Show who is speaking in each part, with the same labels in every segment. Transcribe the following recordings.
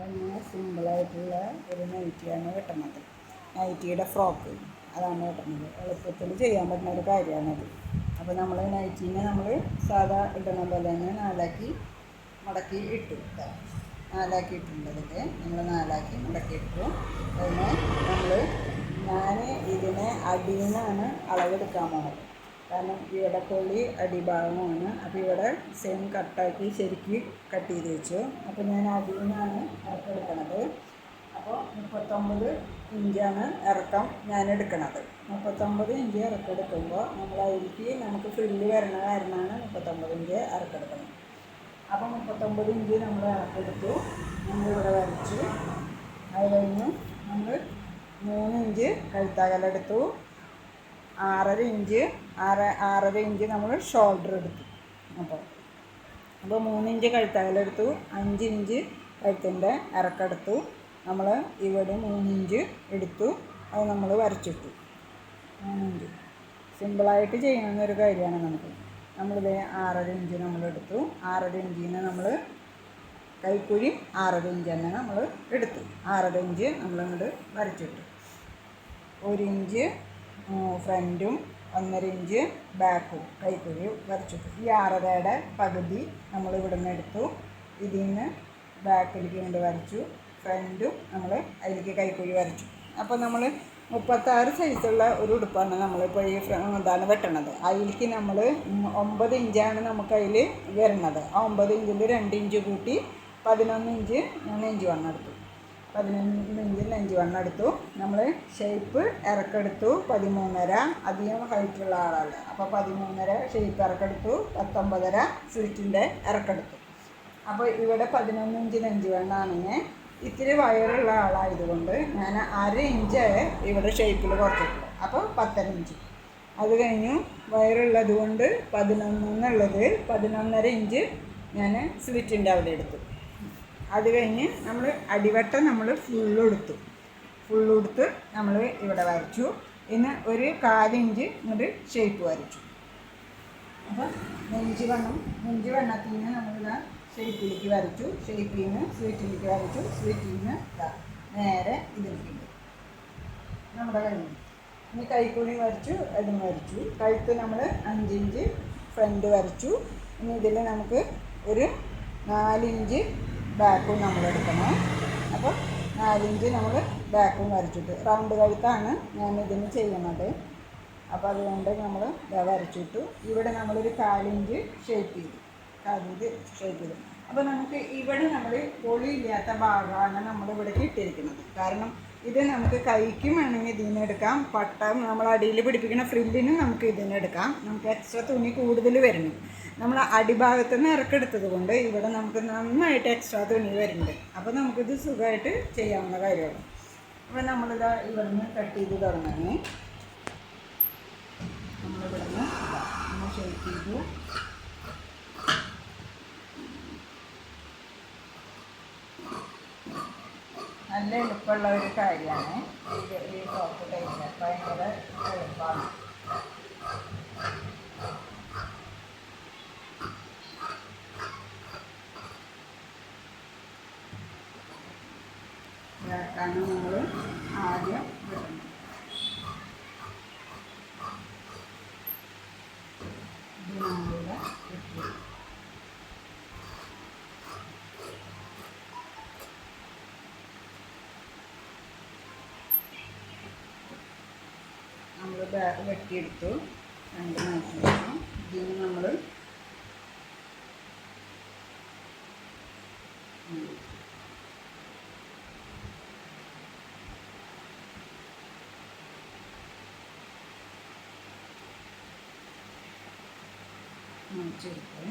Speaker 1: ഇങ്ങനെ സിമ്പിളായിട്ടുള്ള ഒരു നൈറ്റിയാണ് വെട്ടുന്നത്. നൈറ്റിയുടെ ഫ്രോക്ക് അതാണ് വെട്ടുന്നത്. എളുപ്പത്തിൽ ചെയ്യാൻ പറ്റുന്ന ഒരു കാര്യമാണത്. അപ്പോൾ നമ്മൾ നൈറ്റീനെ നമ്മൾ സാധാ ഇടുന്ന പോലെ തന്നെ നാലാക്കി മടക്കി ഇട്ടു. നാലാക്കി ഇട്ടിട്ടുള്ളതൊക്കെ നമ്മൾ നാലാക്കി മടക്കി ഇട്ടു. അതിനെ ഞാൻ ഇതിനെ അടിയിൽ നിന്നാണ് അളവെടുക്കാൻ പോകുന്നത്. കാരണം ഇവിടെ തൊളി അടിഭാഗമാണ്. അപ്പോൾ ഇവിടെ സെയിം കട്ടാക്കി ശരിക്ക് കട്ട് ചെയ്ത് വെച്ചു. അപ്പോൾ ഞാൻ അടിയിൽ നിന്നാണ് ഇറക്കെടുക്കണത്. അപ്പോൾ 39 ഇഞ്ചാണ് ഇറക്കം ഞാൻ എടുക്കണത്. 39 ഇഞ്ച് ഇറക്കെടുക്കുമ്പോൾ നമുക്ക് ഫ്രില്ല് വരണ കാരണമാണ് 39 ഇഞ്ച് ഇറക്കെടുക്കുന്നത്. അപ്പോൾ 39 ഇഞ്ച് നമ്മൾ ഇറക്കെടുത്തു. നമ്മളിവിടെ വരച്ചു. അത് കഴിഞ്ഞ് നമ്മൾ 3 ഇഞ്ച് കഴുത്തകലെടുത്തു. 6.5 ഇഞ്ച് നമ്മൾ ഷോൾഡർ എടുത്തു. അപ്പോൾ 3 ഇഞ്ച് കഴുത്തകലെടുത്തു. 5 ഇഞ്ച് കഴുത്തിൻ്റെ ഇറക്കെടുത്തു. നമ്മൾ ഇവിടെ 3 ഇഞ്ച് എടുത്തു. അത് നമ്മൾ വരച്ചിട്ടു. 3 ഇഞ്ച് സിമ്പിളായിട്ട് ചെയ്യണമെന്നൊരു കാര്യമാണ് നമുക്ക്. നമ്മളിത് 6.5 ഇഞ്ച് നമ്മളെടുത്തു. 6.5 ഇഞ്ചിന് നമ്മൾ കൈക്കുഴി 6.5 ഇഞ്ച് തന്നെ നമ്മൾ എടുത്തു. 6.5 ഇഞ്ച് നമ്മളിങ്ങോട്ട് വരച്ചിട്ടു. 1 ഇഞ്ച് ഫ്രണ്ടും 1.5 ഇഞ്ച് ബാക്കും കൈക്കുഴി വരച്ചിട്ടു. ഈ 6.5യുടെ പകുതി നമ്മൾ ഇവിടെ നിന്ന് എടുത്തു. ഇതിൽ നിന്ന് ബാക്കിലേക്ക് കൊണ്ട് വരച്ചു. ഫ്രണ്ടും നമ്മൾ അതിലേക്ക് കൈക്കുഴി വരച്ചു. അപ്പോൾ നമ്മൾ 36 സൈസുള്ള ഒരു ഉടുപ്പാണ് നമ്മളിപ്പോൾ ഈ എന്താണ് വെട്ടണത്. അതിലേക്ക് നമ്മൾ 9 ഇഞ്ചാണ് നമുക്ക് അതിൽ വരുന്നത്. ആ 9 ഇഞ്ചിൽ 2 ഇഞ്ച് കൂട്ടി 11 ഇഞ്ച് നെഞ്ച് വണ്ണം എടുത്തു. 11 ഇഞ്ച് നെഞ്ച് വണ്ണം എടുത്തു. നമ്മൾ ഷേപ്പ് ഇറക്കെടുത്തു 13.5. അധികം ഹൈറ്റുള്ള ആളല്ല. അപ്പോൾ 13.5 ഷേപ്പ് ഇറക്കെടുത്തു. 19.5 സ്ലിറ്റിൻ്റെ ഇറക്കെടുത്തു. അപ്പോൾ ഇവിടെ 11 ഇഞ്ച് നെഞ്ച് വണ്ണാണെങ്കിൽ ഇത്തിരി വയറുള്ള ആളായതുകൊണ്ട് ഞാൻ 1/2 ഇഞ്ച് ഇവിടെ ഷേപ്പിൽ കുറച്ചിട്ടുള്ളൂ. അപ്പോൾ 10.5 ഇഞ്ച്. അത് കഴിഞ്ഞു വയറുള്ളത് കൊണ്ട് 11 എന്നുള്ളത് 11.5 ഇഞ്ച് ഞാൻ സ്ലിറ്റിൻ്റെ അവിടെ എടുത്തു. അത് കഴിഞ്ഞ് നമ്മൾ അടിവട്ടം നമ്മൾ ഫുള്ളെടുത്ത് നമ്മൾ ഇവിടെ വരച്ചു. ഇന്ന് ഒരു 1/4 ഇഞ്ച് ഇങ്ങോട്ട് ഷേപ്പ് വരച്ചു. അപ്പോൾ നെഞ്ച് വണ്ണത്തിന് നമ്മളിതാ ഷേപ്പിലേക്ക് വരച്ചു. ഷേപ്പിൽ നിന്ന് സ്ലിറ്റിലേക്ക് വരച്ചു. സ്ലിറ്റിൽ നിന്ന് നേരെ ഇതിലേക്ക് നമ്മുടെ കഴിഞ്ഞു. ഇനി കൈക്കുഴി വരച്ചു. അതും വരച്ചു. കഴുത്ത് നമ്മൾ 5 ഇഞ്ച് ഫ്രണ്ട് വരച്ചു. ഇനി ഇതിൽ നമുക്ക് ഒരു 4 ഇഞ്ച് ബാക്കും നമ്മളെടുക്കണം. അപ്പോൾ 4 ഇഞ്ച് നമ്മൾ ബാക്കും വരച്ചിട്ട് റൗണ്ട് കഴുത്താണ് ഞാൻ ഇതിന് ചെയ്യുന്നത്. അപ്പോൾ അതുകൊണ്ട് നമ്മൾ വരച്ചിട്ടു. ഇവിടെ നമ്മളൊരു 1/4 ഇഞ്ച് ഷേപ്പ് ചെയ്തു. അപ്പോൾ നമുക്ക് ഇവിടെ നമ്മൾ പൊളിയില്ലാത്ത ഭാഗമാണ് നമ്മളിവിടെ ഇട്ടിരിക്കുന്നത്. കാരണം ഇത് നമുക്ക് കൈക്കും വേണമെങ്കിൽ ഇതിന് എടുക്കാം. പട്ടം നമ്മൾ അടിയിൽ പിടിപ്പിക്കുന്ന ഫ്രില്ലിനും നമുക്ക് ഇതിന് എടുക്കാം. നമുക്ക് എക്സ്ട്രാ തുണി കൂടുതൽ വരുന്നു. നമ്മൾ അടിഭാഗത്ത് നിന്ന് ഇറക്കെടുത്തത് കൊണ്ട് ഇവിടെ നമുക്ക് നന്നായിട്ട് എക്സ്ട്രാ തുണി വരുന്നുണ്ട്. അപ്പോൾ നമുക്കിത് സുഖമായിട്ട് ചെയ്യാവുന്ന കാര്യമാണ്. അപ്പോൾ നമ്മളിതാ ഇവിടെ നിന്ന് കട്ട് ചെയ്ത് തുടങ്ങി. നമ്മളിവിടെ നിന്ന് നമ്മൾ ഷേപ്പ് ചെയ്തു. നല്ല എളുപ്പമുള്ള ഒരു കാര്യമാണ് ഈ ഫ്രോക്ക് തയ്ക്കാൻ. ഭയങ്കര എളുപ്പമാണ്. കാരണം നമ്മൾ ആദ്യം വെട്ടണം. ഇത് നമ്മളിവിടെ വെട്ടി. നമ്മൾ വെട്ടിയെടുത്തു. 2 മാറ്റി. ഇതിന് നമ്മൾ മുറിച്ചെടുത്ത്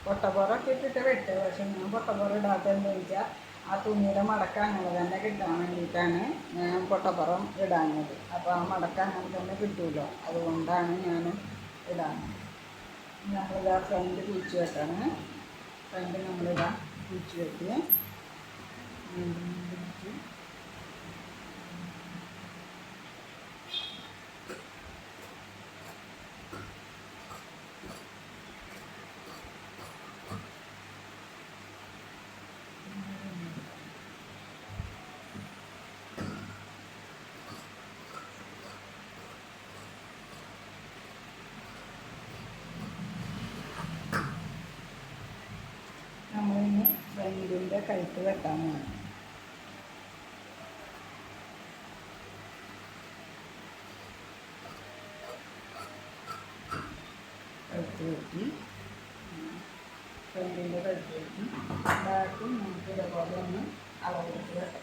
Speaker 1: പൊട്ടപ്പുറമൊക്കെ ഇട്ടിട്ട് വെട്ടുക. പക്ഷെ ഞാൻ പൊട്ടപ്പുറം ഇടാത്ത എന്താ വെച്ചാൽ ആ തുണിയുടെ മടക്ക അങ്ങനെ തന്നെ കിട്ടാൻ വേണ്ടിയിട്ടാണ് ഞാൻ പൊട്ടപ്പുറം ഇടാഞ്ഞത്. അപ്പോൾ ആ മടക്ക അങ്ങനെ തന്നെ കിട്ടുമല്ലോ, അതുകൊണ്ടാണ് ഞാൻ ഇടാഞ്ഞത്. നമ്മളിതാ ഫ്രണ്ട് കുഴിച്ച് വെട്ടാണ്. ഫ്രണ്ട് നമ്മളിതാ കുഴിച്ച് വെട്ടി ഇതിൻ്റെ കഴുത്ത് വെട്ടാൻ വേണം. കഴുത്ത് വെട്ടി ഫ്രണ്ടിൻ്റെ കഴുത്ത് വെട്ടി ബാക്കും നമുക്ക് ഇതേപോലെ ഒന്ന് അളവെടുത്ത് വെട്ടാം.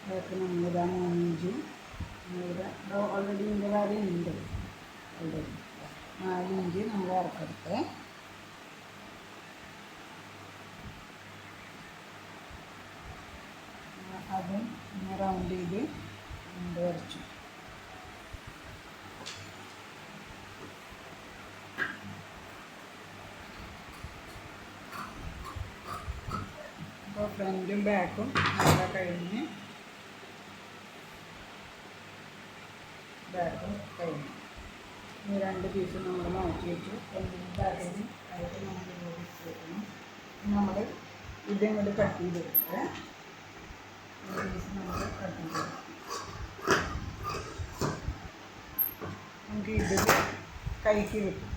Speaker 1: അതൊക്കെ നമ്മളിതാ 3 ഇഞ്ചും ഇവിടെ ഓൾറെഡി ഇതിൻ്റെ കാര്യം ഉണ്ട്. ഓൾറെഡി 4 ഇഞ്ച് നമ്മൾ ഇറക്കെടുത്ത് അതും ഇങ്ങനെ റൗണ്ട് ചെയ്ത് വരച്ചു. അപ്പോൾ ഫ്രണ്ടും ബാക്കും നല്ല കഴിഞ്ഞ് ബാക്കും കഴിഞ്ഞു. ഈ 2 പീസ് നമ്മൾ മാറ്റി വെച്ചു. ഫ്രണ്ടിനും ബാക്കിനും ആയിട്ട് നമ്മൾ വെക്കണം. നമ്മൾ ഇതും കൂടി കട്ട് ചെയ്തെടുത്ത് ഈ പീസ് നമ്മൾ കട്ട് ചെയ്തെടുക്കും. നമുക്ക് ഇതിൽ കൈക്ക് കിട്ടും.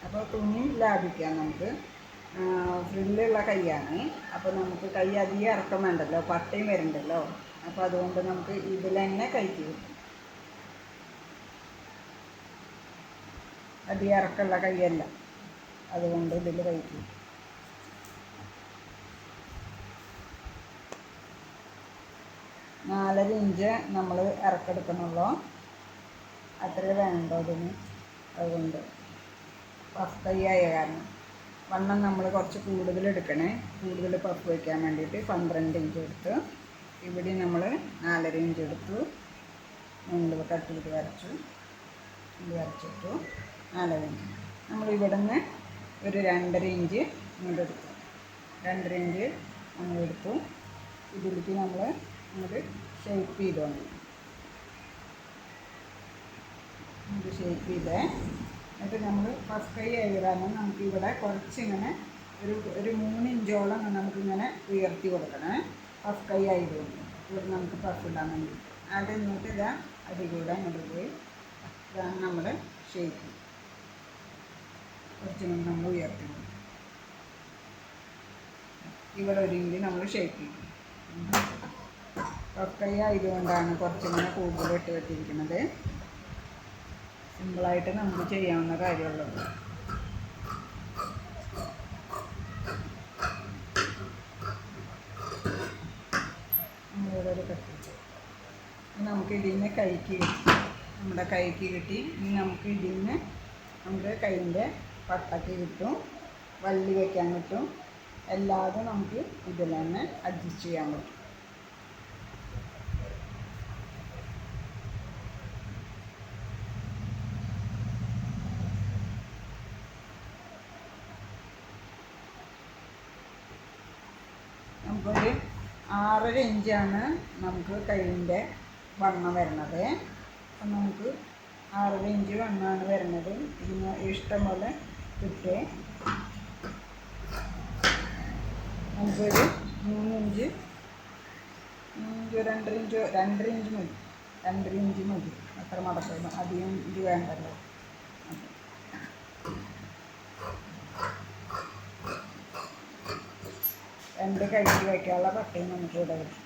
Speaker 1: അപ്പോൾ തുണി ലാഭിക്കാം. നമുക്ക് ഫ്രില്ലുള്ള കൈയാണ്. അപ്പോൾ നമുക്ക് കൈ അധികം ഇറക്കം വേണ്ടല്ലോ, പട്ടയും വരണ്ടല്ലോ. അപ്പോൾ അതുകൊണ്ട് നമുക്ക് ഇതിൽ തന്നെ കൈക്ക് കിട്ടും. അധികം ഇറക്കമുള്ള കൈയല്ല, അതുകൊണ്ട് ഇതിൽ കൈക്ക് 4.5 ഇഞ്ച് നമ്മൾ ഇറക്കെടുക്കണുള്ളൂ. അത്ര വേണ്ടോ ഇതിന്. അതുകൊണ്ട് പഫ് കൈയായ കാരണം വണ്ണം നമ്മൾ കുറച്ച് കൂടുതൽ എടുക്കണേ. കൂടുതൽ പഫ് വയ്ക്കാൻ വേണ്ടിയിട്ട് 12 ഇഞ്ച് എടുത്ത് ഇവിടെ നമ്മൾ 4.5 ഇഞ്ച് എടുത്തു. മുകളിൽ കട്ട് ചെയ്ത് വരച്ചു. ഇത് വരച്ചിട്ടു 4.5 ഇഞ്ച്. നമ്മൾ ഇവിടെ നിന്ന് ഒരു 2.5 ഇഞ്ച് ഇങ്ങോട്ട് എടുത്തു. 2.5 ഇഞ്ച് നമ്മളെടുത്തു. ഇതിലേക്ക് നമ്മൾ ഇങ്ങോട്ട് ഷേപ്പ് ചെയ്തോണ്ട് ഇത് ഷേപ്പ് ചെയ്തേ. എന്നിട്ട് നമ്മൾ പഫ് കൈ ആയ കാരണം നമുക്കിവിടെ കുറച്ചിങ്ങനെ ഒരു 3 ഇഞ്ചോളം നമുക്കിങ്ങനെ ഉയർത്തി കൊടുക്കണേ. പഫ് കൈ ആയതുകൊണ്ട് ഇവിടെ നമുക്ക് പഫ് ഇടാൻ വേണ്ടി അത് എന്നിട്ട് ഇതാ അതിൽ കൂടെ അങ്ങോട്ട് പോയി ഇതാണ് നമ്മുടെ ഷേപ്പ്. കുറച്ചിങ്ങനെ നമ്മൾ ഉയർത്തി കൊടുക്കും. ഇവിടെ 1 ഇഞ്ച് നമ്മൾ ഷേപ്പ് ചെയ്യും. പഫ് കൈ ആയതുകൊണ്ടാണ് കുറച്ചിങ്ങനെ കൂടുതൽ ഇട്ട് വെച്ചിരിക്കുന്നത്. സിമ്പിളായിട്ട് നമുക്ക് ചെയ്യാവുന്ന കാര്യമുള്ളത്. നമ്മളിവിടെ ഒരു കത്തിച്ചു. നമുക്ക് ഇതിൽ നിന്ന് കൈക്ക് കിട്ടി. നമ്മുടെ കൈക്ക് കിട്ടി. ഇനി നമുക്ക് ഇതിൽ നിന്ന് നമുക്ക് കൈൻ്റെ പട്ടക്ക് കിട്ടും, വള്ളി വയ്ക്കാൻ കിട്ടും. എല്ലാതും നമുക്ക് ഇതിൽ തന്നെ അഡ്ജസ്റ്റ് ചെയ്യാൻ പറ്റും. നമുക്കൊരു 6.5 ഇഞ്ചാണ് നമുക്ക് കൈയിൻ്റെ വണ്ണം വരുന്നത്. അപ്പം നമുക്ക് 6.5 ഇഞ്ച് വണ്ണമാണ് വരുന്നത്. ഇതിന് ഇഷ്ടം പോലെ കിട്ടേ. നമുക്കൊരു 3 ഇഞ്ച് 2.5 ഇഞ്ച് 2.5 ഇഞ്ച് മതി. 2.5 ഇഞ്ച് മതി. അത്ര മടക്കണം. അധികം ഇത് വേണ്ടല്ലോ. രണ്ട് കൈക്ക് വയ്ക്കാനുള്ള പട്ടിയും നമുക്ക് ഇവിടെ കിട്ടും.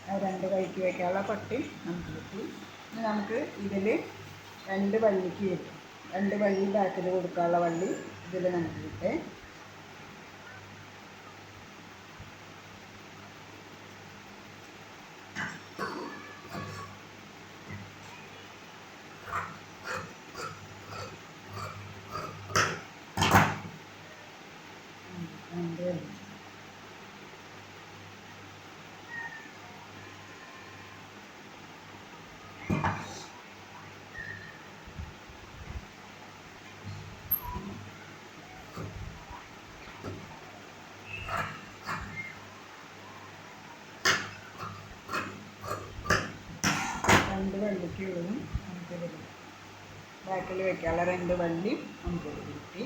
Speaker 1: ആ 2 കൈക്ക് വയ്ക്കാനുള്ള പട്ടി നമുക്ക് കിട്ടി. ഇനി നമുക്ക് ഇതിൽ 2 വള്ളിക്ക് കിട്ടും. 2 വള്ളി ബാക്കിൽ കൊടുക്കാനുള്ള വള്ളി ഇതിൽ നമുക്ക് കിട്ടേ. വള്ളിക്കുള്ളതും നമുക്ക് ബാക്കിൽ വയ്ക്കാനുള്ള 2 വള്ളി നമുക്ക് കിട്ടി.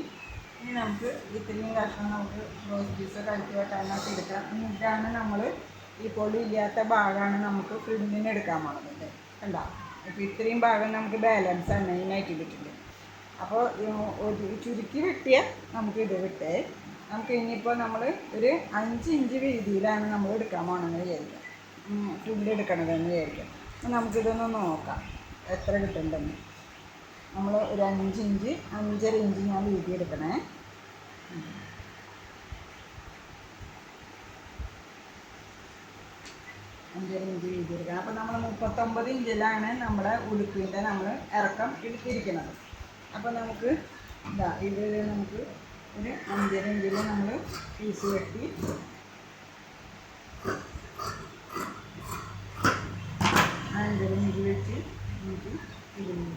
Speaker 1: ഇനി നമുക്ക് ഇത്രയും കഷ്ണം നമുക്ക് റോസ് പീസ് കഴിച്ച് വെക്കാനൊക്കെ എടുക്കാം. എന്നിട്ടാണ് നമ്മൾ ഈ പൊടി ഇല്ലാത്ത ഭാഗമാണ് നമുക്ക് ഫ്രില്ലിന് എടുക്കാൻ പോകുന്നത്. കണ്ടോ? അപ്പോൾ ഇത്രയും ഭാഗം നമുക്ക് ബാലൻസ് ആണ് മെയിനായിട്ട് കിട്ടുന്നത്. അപ്പോൾ ഒരു ചുരുക്കി വെട്ടിയാൽ നമുക്ക് ഇത് വിട്ടേ. നമുക്ക് ഇനിയിപ്പോൾ നമ്മൾ ഒരു 5 ഇഞ്ച് വീതിയിലാണ് നമ്മൾ എടുക്കാൻ പോകണമെന്ന് വിചാരിക്കാം, ഫ്രില്ല് എടുക്കണതെന്ന് വിചാരിക്കാം. അപ്പോൾ നമുക്കിതൊന്ന് നോക്കാം എത്ര കിട്ടുന്നുണ്ടെന്ന്. നമ്മൾ ഒരു 5 ഇഞ്ച് 5.5 ഇഞ്ച് ഞാൻ വീതി എടുക്കണേ. 5.5 ഇഞ്ച് വീതി എടുക്കണം. അപ്പോൾ നമ്മൾ 39 ഇഞ്ചിലാണ് നമ്മുടെ ഉടുപ്പിൻ്റെ നമ്മൾ ഇറക്കം എടുത്തിരിക്കുന്നത്. അപ്പോൾ നമുക്ക് ഇതാ ഇത് നമുക്ക് ഒരു 5.5 ഇഞ്ചിൽ നമ്മൾ പീസ് വെട്ടി 5.5 ഇഞ്ച് വെച്ച് നമുക്ക് ഇരുന്ന്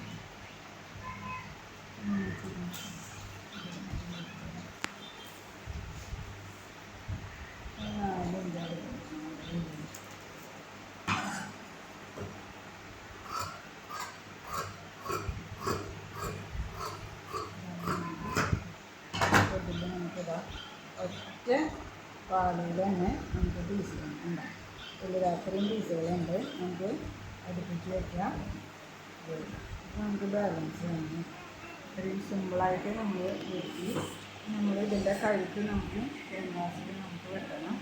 Speaker 1: ഒറ്റ പാലിൽ തന്നെ നമുക്ക് പീസുകളുണ്ട്. ഇതിൽ അത്രയും പീസുകളുണ്ട്. നമുക്ക് അടുപ്പിച്ച് വയ്ക്കാം. നമുക്ക് ബാലൻസ് വേണം. ഇത്രയും സിമ്പിളായിട്ട് നമ്മൾ വെട്ടി നമ്മൾ ഇതിൻ്റെ കഴുത്ത് നമുക്ക് ക്യാൻവാസിൽ നമുക്ക് വെട്ടണം.